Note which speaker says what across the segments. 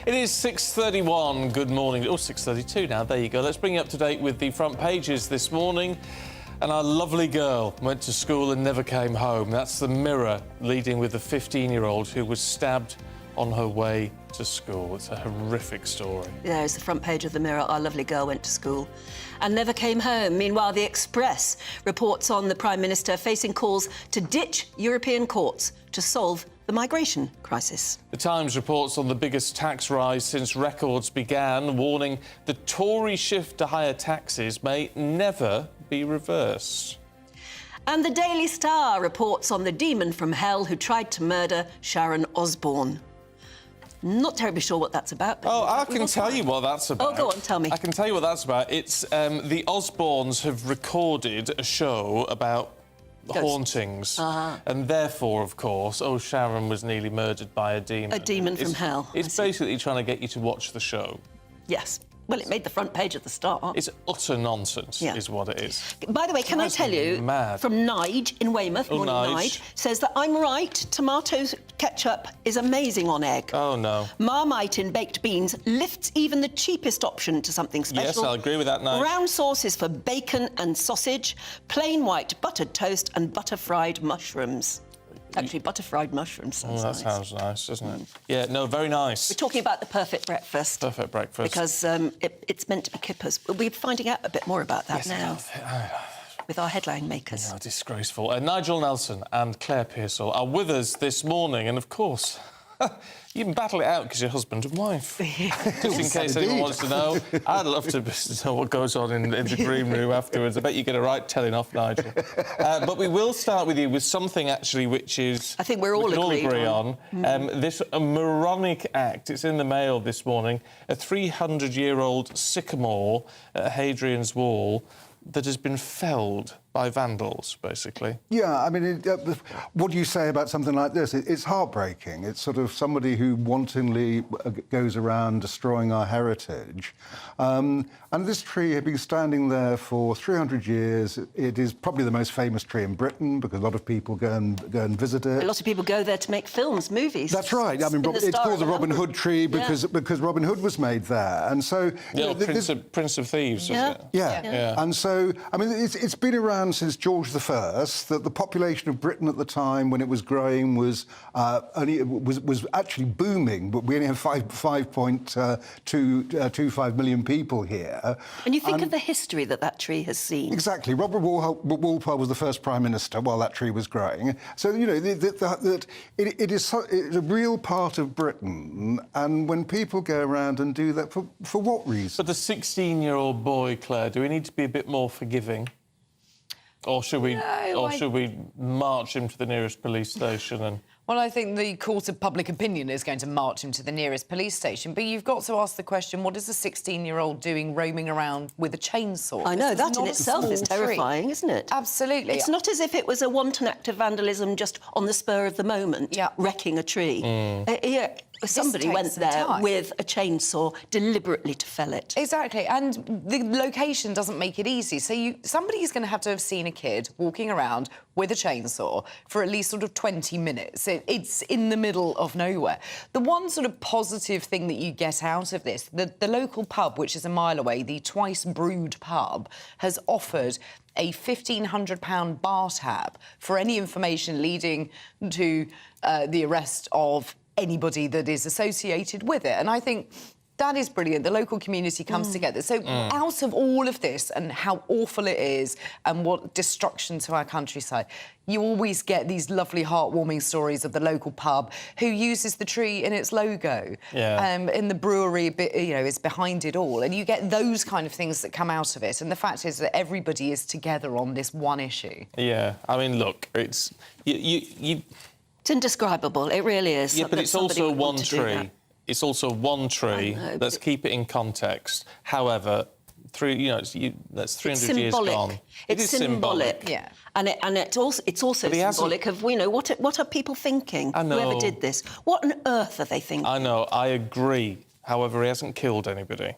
Speaker 1: It is 6:31. Good morning. Oh, 6:32 now. There you go. Let's bring you up to date with the front pages this morning. And our lovely girl went to school and never came home. That's the Mirror, leading with the 15-year-old who was stabbed on her way to school. It's a horrific story.
Speaker 2: Yeah, it's the front page of the Mirror. Our lovely girl went to school and never came home. Meanwhile, the Express reports on the Prime Minister facing calls to ditch European courts to solve the migration crisis.
Speaker 1: The Times reports on the biggest tax rise since records began, warning the Tory shift to higher taxes may never be reversed.
Speaker 2: And the Daily Star reports on the demon from hell who tried to murder Sharon Osbourne. Not terribly sure what that's about.
Speaker 1: Oh, I can tell you what that's about.
Speaker 2: Oh, go on, tell me.
Speaker 1: I can tell you what that's about. It's the Osbournes have recorded a show about hauntings. And therefore, of course, Sharon was nearly murdered by a demon.
Speaker 2: A demon from hell.
Speaker 1: It's basically trying to get you to watch the show.
Speaker 2: Yes. Well, it made the front page of the Star.
Speaker 1: It's utter nonsense, is what it is.
Speaker 2: By the way, can I tell you, from Nige in Weymouth, morning Nige, says that I'm right, tomato ketchup is amazing on egg.
Speaker 1: Oh, no.
Speaker 2: Marmite in baked beans lifts even the cheapest option to something special.
Speaker 1: Yes, I'll agree with that, Nige.
Speaker 2: Brown sauce is for bacon and sausage, plain white buttered toast and butter-fried mushrooms. Actually, butter-fried mushrooms sounds nice.
Speaker 1: Sounds nice, doesn't it? Yeah, no, very nice.
Speaker 2: We're talking about the perfect breakfast.
Speaker 1: Perfect breakfast.
Speaker 2: Because it's meant to be kippers. We're finding out a bit more about that now. With our headline makers.
Speaker 1: Yeah, disgraceful. Nigel Nelson and Claire Pearsall are with us this morning, and of course, you can battle it out because you're husband and wife. Just in case anyone wants to know. I'd love to know what goes on in the green room afterwards. I bet you get a right telling off, Nigel. But we will start with you with something, actually, which is...
Speaker 2: I think we all agree
Speaker 1: on. This moronic act. It's in the Mail this morning. A 300-year-old sycamore at Hadrian's Wall that has been felled by vandals, basically.
Speaker 3: Yeah, I mean, what do you say about something like this? It's heartbreaking. It's sort of somebody who wantonly goes around destroying our heritage. And this tree had been standing there for 300 years. It is probably the most famous tree in Britain because a lot of people go and visit it.
Speaker 2: A lot of people go there to make films, movies.
Speaker 3: That's right. I mean, it's called the Robin Hood tree because Robin Hood was made there. And so...
Speaker 1: Prince of Thieves, was it?
Speaker 3: Yeah. And so, I mean, it's been around since George I, that the population of Britain at the time, when it was growing, was actually booming. But we only have 5.25 million people here.
Speaker 2: And you think of the history that tree has seen.
Speaker 3: Exactly. Robert Walpole was the first Prime Minister while that tree was growing. So, you know, it is a real part of Britain. And when people go around and do that, for what reason?
Speaker 1: But the 16-year-old boy, Claire, do we need to be a bit more forgiving? Or should we march him to the nearest police station and...
Speaker 4: Well, I think the court of public opinion is going to march him to the nearest police station. But you've got to ask the question, what is a 16-year-old doing roaming around with a chainsaw?
Speaker 2: I know, that in itself is terrifying, isn't it?
Speaker 4: Absolutely.
Speaker 2: It's not as if it was a wanton act of vandalism just on the spur of the moment, wrecking a tree. Somebody went there with a chainsaw deliberately to fell it.
Speaker 4: Exactly, and the location doesn't make it easy. So somebody's going to have seen a kid walking around with a chainsaw for at least sort of 20 minutes. It's in the middle of nowhere. The one sort of positive thing that you get out of this, the local pub, which is a mile away, the Twice Brewed pub, has offered a £1,500 bar tab for any information leading to the arrest of anybody that is associated with it. And I think that is brilliant. The local community comes together. So out of all of this and how awful it is and what destruction to our countryside, you always get these lovely, heartwarming stories of the local pub who uses the tree in its logo. And the brewery, you know, is behind it all. And you get those kind of things that come out of it. And the fact is that everybody is together on this one issue.
Speaker 1: Yeah, I mean, look, it's...
Speaker 2: It's indescribable, it really is.
Speaker 1: Yeah, but it's also one tree. It's also one tree. Let's keep it in context. However, that's 300 years gone.
Speaker 2: It's symbolic. Yeah. And it's also symbolic of, you know, what are people thinking?
Speaker 1: I know.
Speaker 2: Whoever did this. What on earth are they thinking?
Speaker 1: I know, I agree. However, he hasn't killed anybody.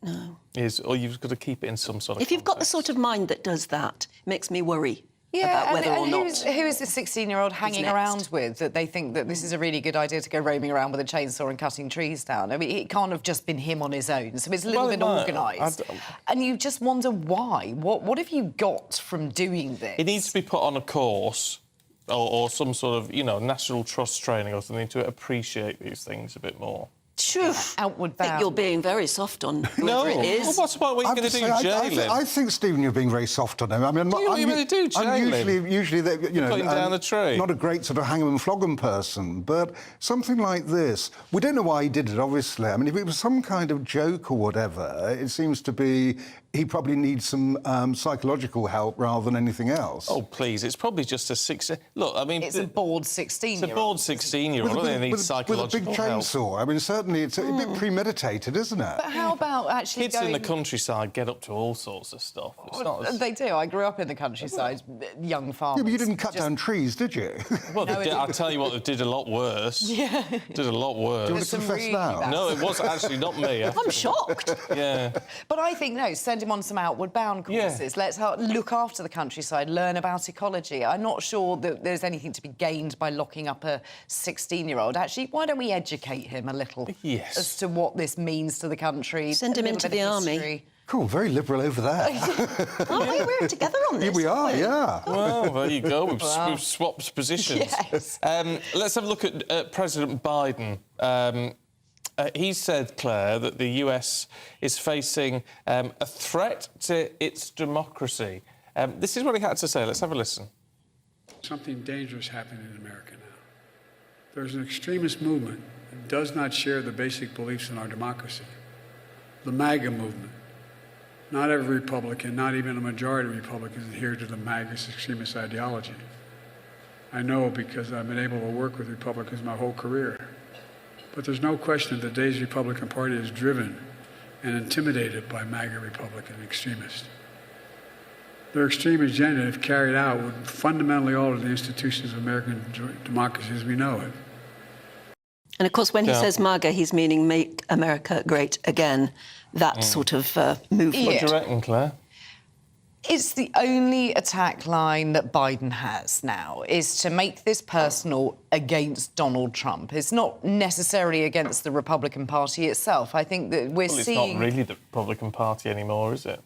Speaker 2: No.
Speaker 1: Or you've got to keep it in some sort of
Speaker 2: If you've got the sort of mind that does that, it makes me worry. about whether or not.
Speaker 4: Who is this 16-year-old hanging
Speaker 2: next?
Speaker 4: around with that they think that this is a really good idea to go roaming around with a chainsaw and cutting trees down? I mean, it can't have just been him on his own, so it's a little bit organised. And you just wonder why. What have you got from doing this?
Speaker 1: It needs to be put on a course or some sort of, you know, national trust training or something to appreciate these things a bit more.
Speaker 2: Sure.
Speaker 4: Outward
Speaker 2: I think
Speaker 4: bound.
Speaker 2: you're being very soft on whoever
Speaker 1: No.
Speaker 2: it is.
Speaker 1: Well, what about what you're going to do? Jail him?
Speaker 3: I think, Stephen, you're being very soft on him. I mean,
Speaker 1: What are you going to do? Jail
Speaker 3: I'm
Speaker 1: him?
Speaker 3: usually you know,
Speaker 1: Put him down the tree.
Speaker 3: not a great sort of hang 'em and flog 'em person, but something like this. We don't know why he did it, obviously. I mean, if it was some kind of joke or whatever, it seems to be he probably needs some psychological help rather than anything else.
Speaker 1: Oh, please, it's probably just a 16... Look, I mean...
Speaker 4: It's a bored 16-year-old.
Speaker 1: It's a bored 16-year-old. I don't think they need psychological
Speaker 3: with a big
Speaker 1: help.
Speaker 3: chainsaw. I mean, certainly it's a bit premeditated, isn't it?
Speaker 4: But how about actually
Speaker 1: Kids in the countryside get up to all sorts of stuff. It's not as...
Speaker 4: They do. I grew up in the countryside, young farmers.
Speaker 3: Yeah, but you didn't cut down trees, did you?
Speaker 1: Well,
Speaker 4: No,
Speaker 1: I'll tell you what, they did a lot worse.
Speaker 4: Yeah.
Speaker 1: Did a lot worse.
Speaker 3: Do you want to
Speaker 4: Some
Speaker 3: confess
Speaker 4: really
Speaker 3: now?
Speaker 4: bad
Speaker 1: No, it was actually not me.
Speaker 2: I'm shocked.
Speaker 1: Yeah.
Speaker 4: But I think, no, send him on some outward bound courses.
Speaker 1: Yeah.
Speaker 4: Let's look after the countryside, learn about ecology. I'm not sure that there's anything to be gained by locking up a 16-year-old. Actually, why don't we educate him a little
Speaker 1: Yes.
Speaker 4: as to what this means to the country?
Speaker 2: Send him
Speaker 4: a little
Speaker 2: into
Speaker 4: bit
Speaker 2: the
Speaker 4: of
Speaker 2: army.
Speaker 4: history.
Speaker 3: Cool, very liberal over there.
Speaker 2: Aren't we? We're together on this.
Speaker 3: Here we are, yeah.
Speaker 1: Well, there you go. We've swapped positions.
Speaker 4: Yes.
Speaker 1: Let's have a look at President Biden. He said, Claire, that the US is facing a threat to its democracy. This is what he had to say. Let's have a listen.
Speaker 5: Something dangerous happening in America now. There's an extremist movement that does not share the basic beliefs in our democracy. The MAGA movement. Not every Republican, not even a majority of Republicans adhere to the MAGA extremist ideology. I know because I've been able to work with Republicans my whole career. But there's no question that today's Republican Party is driven and intimidated by MAGA Republican extremists. Their extreme agenda, if carried out, would fundamentally alter the institutions of American democracy as we know it.
Speaker 2: And of course, when he says MAGA, he's meaning Make America Great Again. That sort of movement.
Speaker 1: What do you reckon, Claire?
Speaker 4: It's the only attack line that Biden has now, is to make this personal against Donald Trump. It's not necessarily against the Republican Party itself. I think that we're seeing...
Speaker 1: It's not really the Republican Party anymore, is it?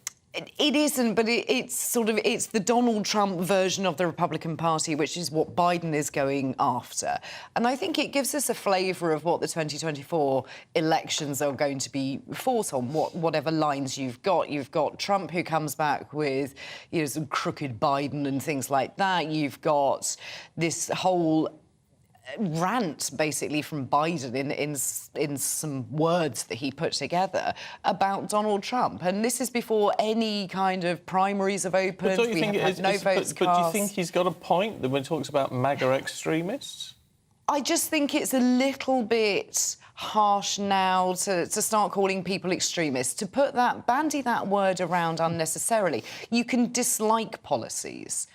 Speaker 4: It isn't, but it's the Donald Trump version of the Republican Party, which is what Biden is going after. And I think it gives us a flavour of what the 2024 elections are going to be fought on, whatever lines you've got. You've got Trump, who comes back with, you know, some crooked Biden and things like that. You've got this whole rant, basically, from Biden in some words that he put together about Donald Trump. And this is before any kind of primaries have opened.
Speaker 1: But don't you think
Speaker 4: no votes
Speaker 1: but do you
Speaker 4: cast.
Speaker 1: think he's got a point when he talks about MAGA extremists?
Speaker 4: I just think it's a little bit harsh now to start calling people extremists, to bandy that word around unnecessarily. You can dislike policies,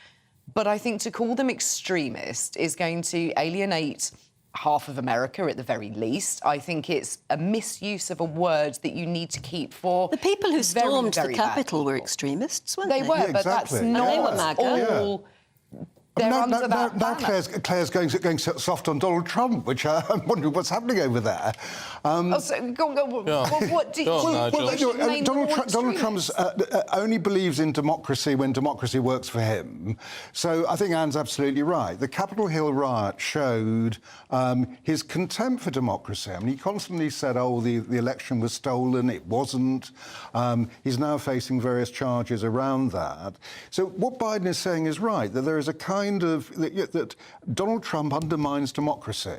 Speaker 4: but I think to call them extremist is going to alienate half of America at the very least. I think it's a misuse of a word that you need to keep for
Speaker 2: The people who
Speaker 4: very,
Speaker 2: stormed the
Speaker 4: very bad
Speaker 2: Capitol were
Speaker 4: people.
Speaker 2: extremists, weren't they?
Speaker 4: They were,
Speaker 3: Yeah,
Speaker 4: but that's
Speaker 3: exactly.
Speaker 4: not
Speaker 2: They were MAGA.
Speaker 4: all... They're under that
Speaker 3: now
Speaker 4: banner.
Speaker 3: Claire's going soft on Donald Trump, which I'm wondering what's happening over there.
Speaker 4: Oh, so, go on. What do you...
Speaker 1: Go on, Nigel.
Speaker 4: we should name them all
Speaker 3: Donald Trump's only believes in democracy when democracy works for him. So I think Anne's absolutely right. The Capitol Hill riot showed his contempt for democracy. I mean, he constantly said, oh, the election was stolen. It wasn't. He's now facing various charges around that. So what Biden is saying is right, that there is a kind of... that Donald Trump undermines democracy.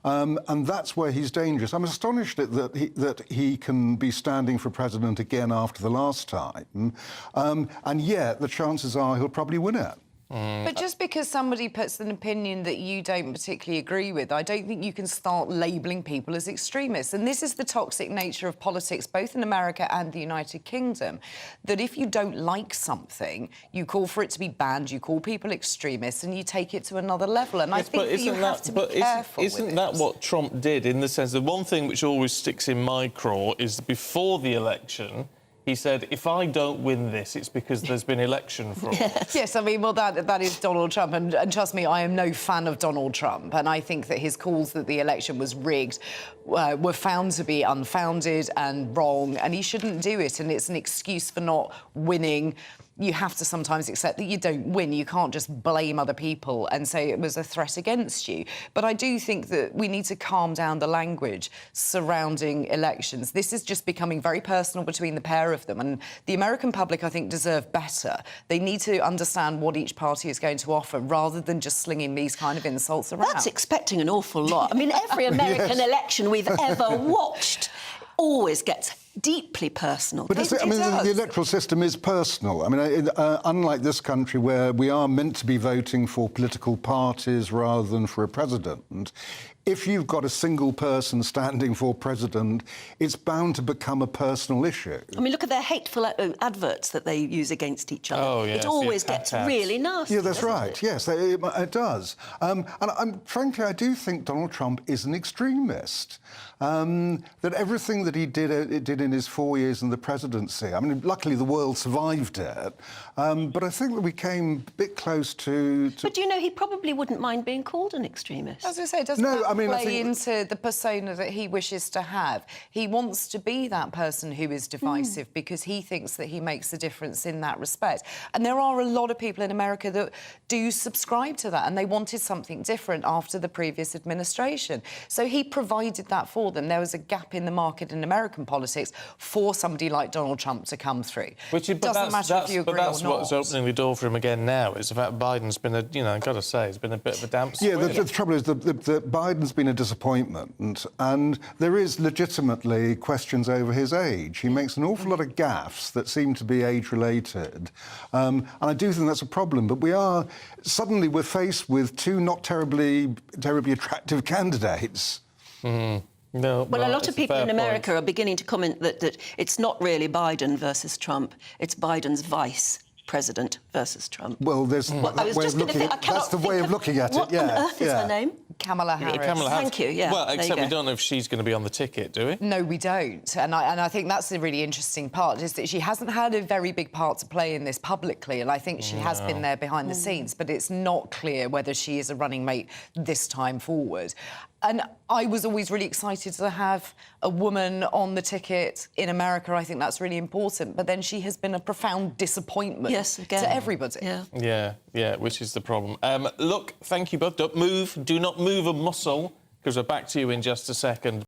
Speaker 3: And that's where he's dangerous. I'm astonished that he can be standing for president again after the last time, and yet the chances are he'll probably win it.
Speaker 4: But just because somebody puts an opinion that you don't particularly agree with, I don't think you can start labelling people as extremists. And this is the toxic nature of politics, both in America and the United Kingdom, that if you don't like something, you call for it to be banned, you call people extremists, and you take it to another level. And I think that you have to be careful with
Speaker 1: Isn't that what Trump did, in the sense that one thing which always sticks in my craw is before the election, He said, if I don't win this, it's because there's been election fraud.
Speaker 4: Yes, I mean, well, that is Donald Trump. And trust me, I am no fan of Donald Trump. And I think that his calls that the election was rigged were found to be unfounded and wrong. And he shouldn't do it. And it's an excuse for not winning. You have to sometimes accept that you don't win. You can't just blame other people and say it was a threat against you. But I do think that we need to calm down the language surrounding elections. This is just becoming very personal between the pair of them. And the American public, I think, deserve better. They need to understand what each party is going to offer rather than just slinging these kind of insults around.
Speaker 2: That's expecting an awful lot. I mean, every American election we've ever watched always gets deeply personal.
Speaker 3: But the electoral system is personal. I mean, unlike this country where we are meant to be voting for political parties rather than for a president, if you've got a single person standing for president, it's bound to become a personal issue. I
Speaker 2: mean, look at their hateful adverts that they use against each other.
Speaker 1: Oh, yes,
Speaker 2: it always gets really nasty.
Speaker 3: Yeah, that's right. Yes, it does. And frankly, I do think Donald Trump is an extremist. That everything that he did in his 4 years in the presidency, I mean, luckily the world survived it, but I think that we came a bit close to...
Speaker 2: But do you know, he probably wouldn't mind being called an extremist.
Speaker 4: As I say, doesn't play into the persona that he wishes to have. He wants to be that person who is divisive because he thinks that he makes a difference in that respect. And there are a lot of people in America that do subscribe to that, and they wanted something different after the previous administration. So he provided that for them. There was a gap in the market in American politics for somebody like Donald Trump to come through. Doesn't matter if you agree or not.
Speaker 1: But that's what's opening the door for him again now, is the fact Biden's been I've got to say, it's been a bit of a damp squib.
Speaker 3: Yeah, the trouble is that Biden's been a disappointment, and there is legitimately questions over his age. He makes an awful lot of gaffes that seem to be age-related, and I do think that's a problem. But we're faced with two not terribly attractive candidates.
Speaker 1: No,
Speaker 2: well, a lot of people in America are beginning to comment that it's not really Biden versus Trump, it's Biden's vice president versus Trump.
Speaker 3: Well, there's that's the way of looking at it.
Speaker 2: What on earth is her name?
Speaker 4: Kamala Harris.
Speaker 2: Thank you, yeah.
Speaker 1: Well, except we don't know if she's going to be on the ticket, do we?
Speaker 4: No, we don't. And I think that's the really interesting part, is that she hasn't had a very big part to play in this publicly, and I think she has been there behind the scenes, but it's not clear whether she is a running mate this time forward. And I was always really excited to have a woman on the ticket in America. I think that's really important. But then she has been a profound disappointment to everybody.
Speaker 1: Yeah, which is the problem. Look, thank you both. Do not move a muscle, because we're back to you in just a second.